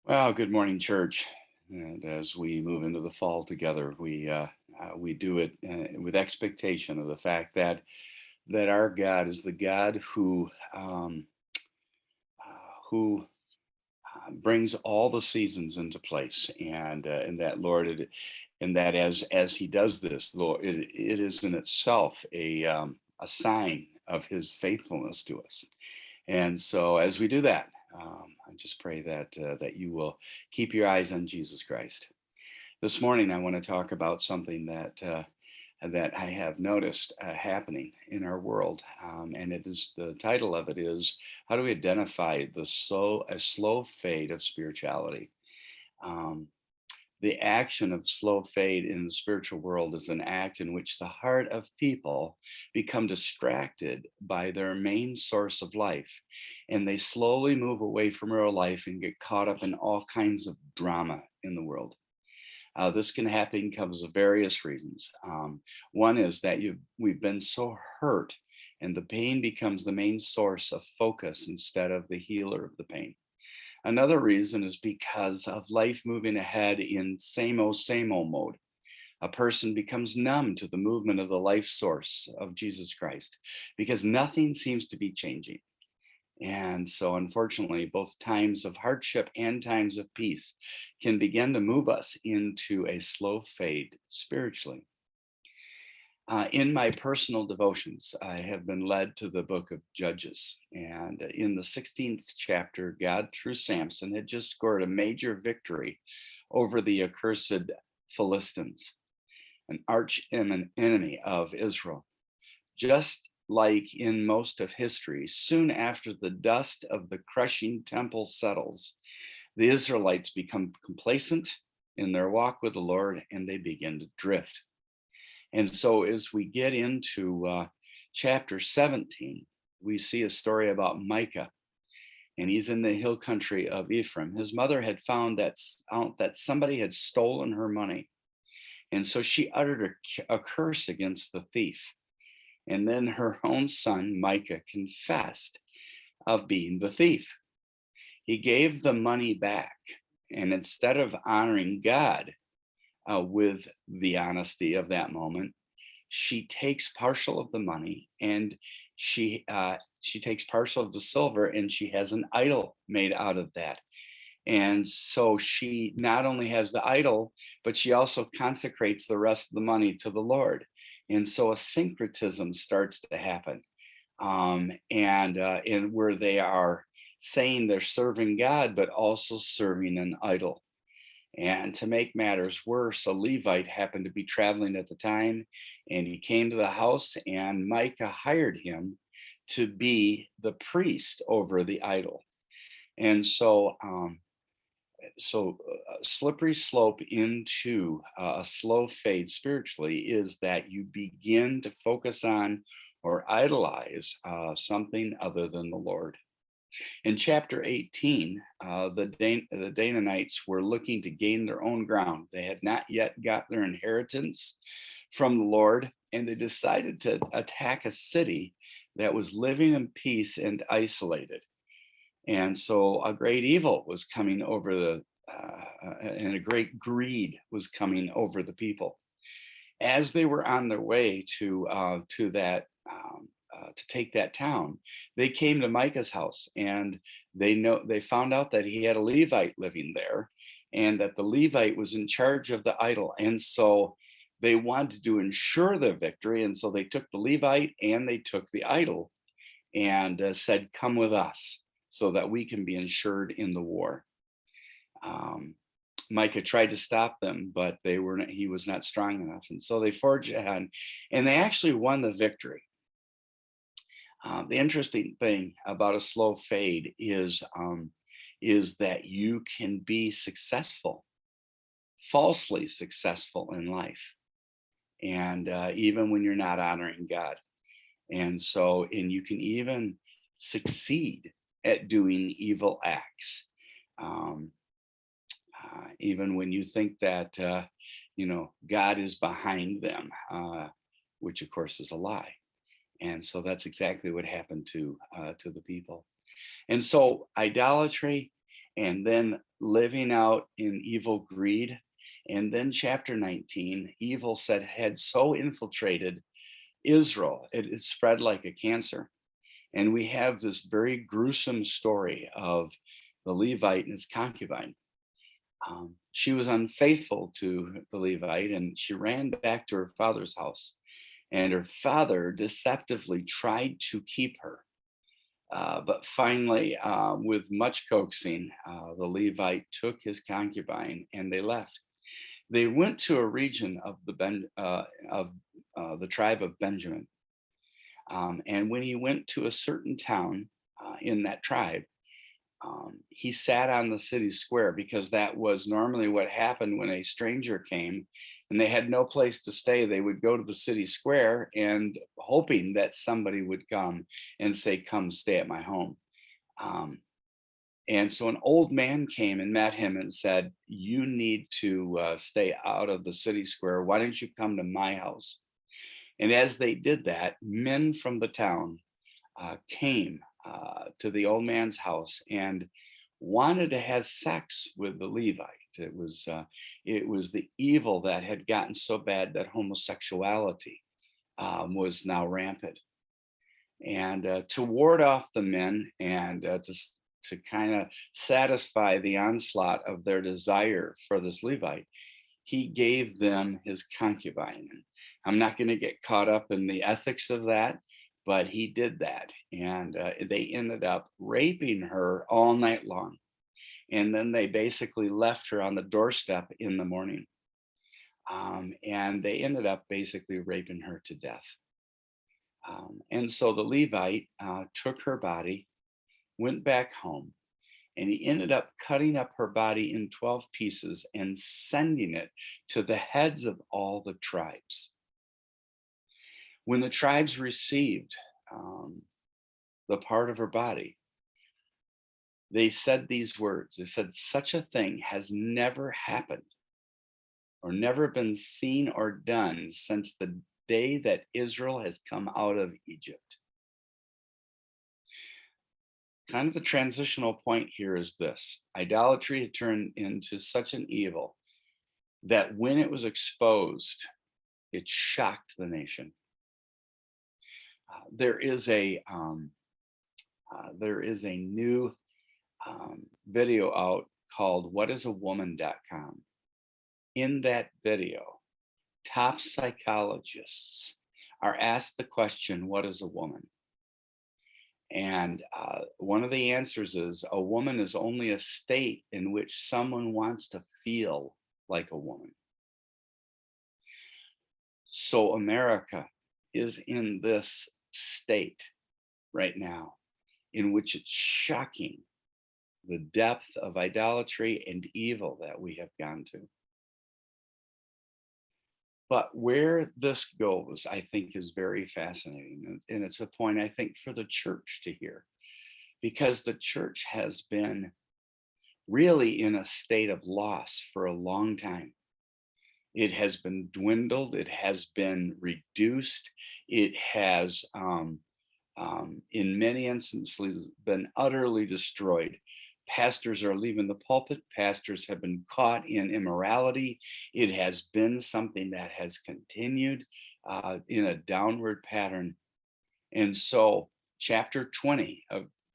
Well, good morning, church. And as we move into the fall together, we do it with expectation of the fact that our God is the God who brings all the seasons into place, and that and that as He does this, Lord, it is in itself a sign of His faithfulness to us. And so, as we do that, I just pray that you will keep your eyes on Jesus Christ. This morning, I want to talk about something that I have noticed happening in our world, and it is the title of it is "How do we identify a slow fade of spirituality?" Um, the action of slow fade in the spiritual world is an act in which the heart of people become distracted by their main source of life, and they slowly move away from real life and get caught up in all kinds of drama in the world. This can happen because of various reasons. One is that we've been so hurt, and the pain becomes the main source of focus instead of the healer of the pain. Another reason is because of life moving ahead in same old mode. A person becomes numb to the movement of the life source of Jesus Christ because nothing seems to be changing. And so, unfortunately, both times of hardship and times of peace can begin to move us into a slow fade spiritually. In my personal devotions, I have been led to the book of Judges. And in the 16th chapter, God, through Samson, had just scored a major victory over the accursed Philistines, an enemy of Israel. Just like in most of history, soon after the dust of the crushing temple settles, the Israelites become complacent in their walk with the Lord and they begin to drift. And so, as we get into chapter 17, we see a story about Micah, and he's in the hill country of Ephraim. His mother had found out that somebody had stolen her money, and so she uttered a curse against the thief. And then her own son, Micah, confessed of being the thief. He gave the money back, and instead of honoring God with the honesty of that moment, she takes partial of the money and she takes partial of the silver and she has an idol made out of that. And so she not only has the idol, but she also consecrates the rest of the money to the Lord. And so a syncretism starts to happen, and where they are saying they're serving God but also serving an idol. And to make matters worse, a Levite happened to be traveling at the time, and he came to the house, and Micah hired him to be the priest over the idol. And a slippery slope into a slow fade spiritually is that you begin to focus on or idolize something other than the Lord. In chapter 18, the Danaanites were looking to gain their own ground. They had not yet got their inheritance from the Lord, and they decided to attack a city that was living in peace and isolated. And so a great evil was coming over and a great greed was coming over the people. As they were on their way to take that town, they came to Micah's house, and they found out that he had a Levite living there, and that the Levite was in charge of the idol. And so they wanted to ensure their victory, and so they took the Levite and they took the idol and said, "Come with us, so that we can be insured in the war." Um, Micah tried to stop them, but he was not strong enough. And so they forged ahead and they actually won the victory. The interesting thing about a slow fade is that you can be successful, falsely successful in life, and even when you're not honoring God. And you can even succeed at doing evil acts. Um, Even when you think that God is behind them, which of course is a lie. And so that's exactly what happened to the people. And so idolatry, and then living out in evil greed. And then chapter 19, evil said had so infiltrated Israel, it had spread like a cancer. And we have this very gruesome story of the Levite and his concubine. She was unfaithful to the Levite and she ran back to her father's house. And her father deceptively tried to keep her. But finally, with much coaxing, the Levite took his concubine and they left. They went to a region of the tribe of Benjamin. And when he went to a certain town in that tribe, he sat on the city square because that was normally what happened when a stranger came and they had no place to stay. They would go to the city square and hoping that somebody would come and say, "Come stay at my home." Um, and so an old man came and met him and said, "You need to stay out of the city square. Why don't you come to my house?" And as they did that, men from the town came to the old man's house and wanted to have sex with the Levite. It was the evil that had gotten so bad that homosexuality was now rampant. And to ward off the men and to kind of satisfy the onslaught of their desire for this Levite, he gave them his concubine. I'm not going to get caught up in the ethics of that, but he did that. And they ended up raping her all night long. And then they basically left her on the doorstep in the morning. And they ended up basically raping her to death. And so the Levite took her body, went back home, and he ended up cutting up her body in 12 pieces and sending it to the heads of all the tribes. When the tribes received the part of her body, they said these words. They said, "Such a thing has never happened or never been seen or done since the day that Israel has come out of Egypt." Kind of the transitional point here is this: idolatry had turned into such an evil that when it was exposed, it shocked the nation. There is a new video out called whatisawoman.com. In that video, top psychologists are asked the question, "What is a woman?" And one of the answers is a woman is only a state in which someone wants to feel like a woman. So America is in this state right now in which it's shocking the depth of idolatry and evil that we have gone to. But where this goes, I think, is very fascinating. And it's a point, I think, for the church to hear, because the church has been really in a state of loss for a long time. It has been dwindled, it has been reduced, it has, in many instances, been utterly destroyed. Pastors are leaving the pulpit. Pastors have been caught in immorality. It has been something that has continued in a downward pattern. And so, chapter 20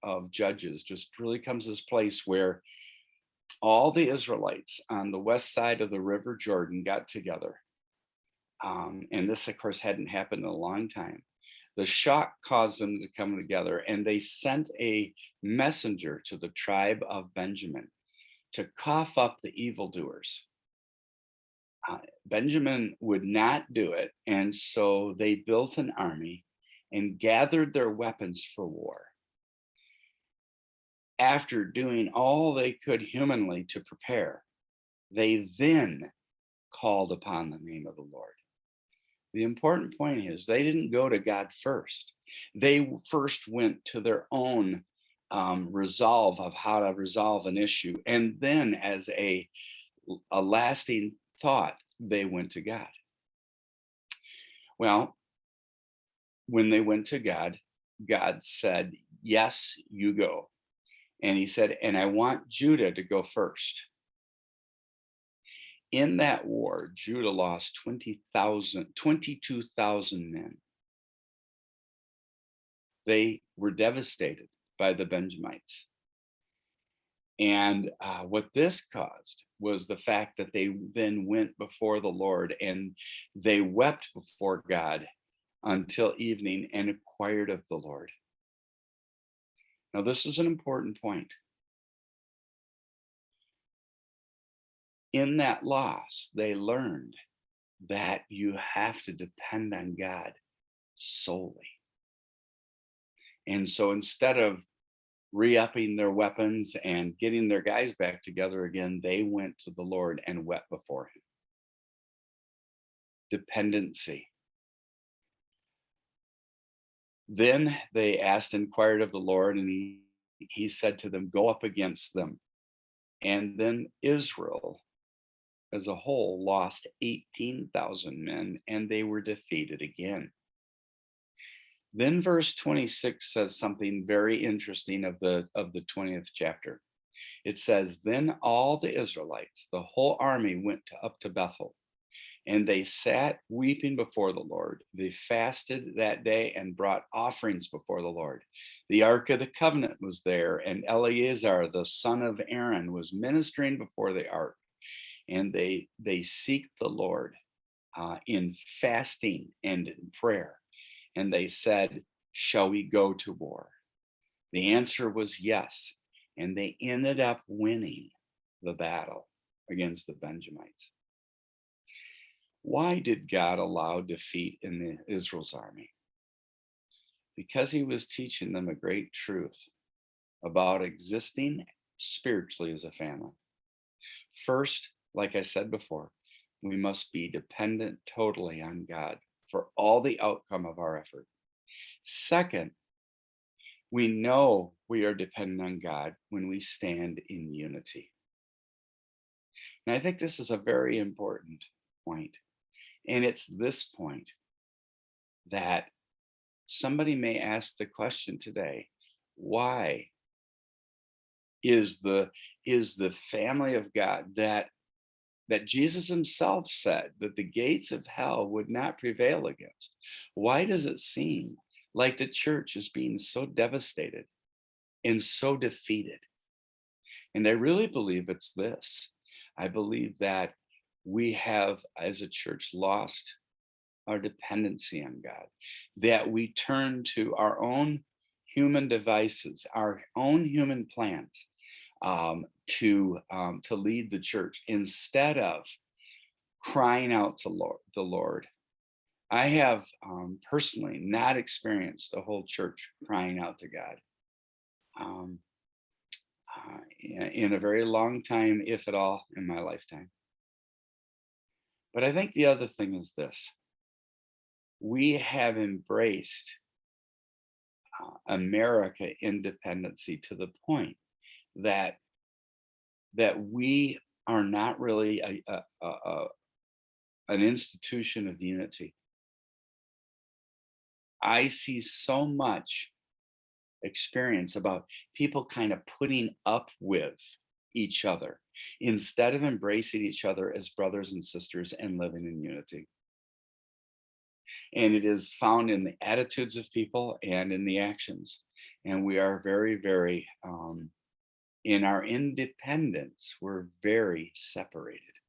of Judges just really comes this place where all the Israelites on the west side of the River Jordan got together. And this, of course, hadn't happened in a long time. The shock caused them to come together, and they sent a messenger to the tribe of Benjamin to cough up the evildoers. Benjamin would not do it, and so they built an army and gathered their weapons for war. After doing all they could humanly to prepare, they then called upon the name of the Lord. The important point is they didn't go to God first. They first went to their own resolve of how to resolve an issue. And then, as a lasting thought, they went to God. Well, when they went to God, God said, "Yes, you go." And he said, and I want Judah to go first. In that war, Judah lost 22,000 men. They were devastated by the Benjamites. And what this caused was the fact that they then went before the Lord and they wept before God until evening and inquired of the Lord. Now, this is an important point. In that loss, they learned that you have to depend on God solely. And so instead of re-upping their weapons and getting their guys back together again, they went to the Lord and wept before him. Dependency. Then they inquired of the Lord, and he said to them, go up against them. And then Israel as a whole lost 18,000 men, and they were defeated again. Then verse 26 says something very interesting of the 20th chapter. It says, then all the Israelites, the whole army, went up to Bethel, and they sat weeping before the Lord. They fasted that day and brought offerings before the Lord. The Ark of the Covenant was there, and Eleazar, the son of Aaron, was ministering before the Ark. And they seeked the Lord in fasting and in prayer. And they said, shall we go to war? The answer was yes. And they ended up winning the battle against the Benjamites. Why did God allow defeat in Israel's army? Because he was teaching them a great truth about existing spiritually as a family. First, like I said before, we must be dependent totally on God for all the outcome of our effort. Second, we know we are dependent on God when we stand in unity. And I think this is a very important point. And it's this point that somebody may ask the question today, why is the family of God that Jesus himself said that the gates of hell would not prevail against? Why does it seem like the church is being so devastated and so defeated? And I really believe it's this. I believe that we have, as a church, lost our dependency on God, that we turn to our own human devices, our own human plans to lead the church instead of crying out to the Lord. I have personally not experienced a whole church crying out to God um, in a very long time, if at all, in my lifetime. But I think the other thing is this. We have embraced America independency to the point that we are not really an institution of unity. I see so much experience about people kind of putting up with each other instead of embracing each other as brothers and sisters and living in unity. And it is found in the attitudes of people and in the actions. And we are very, very, in our independence, we're very separated.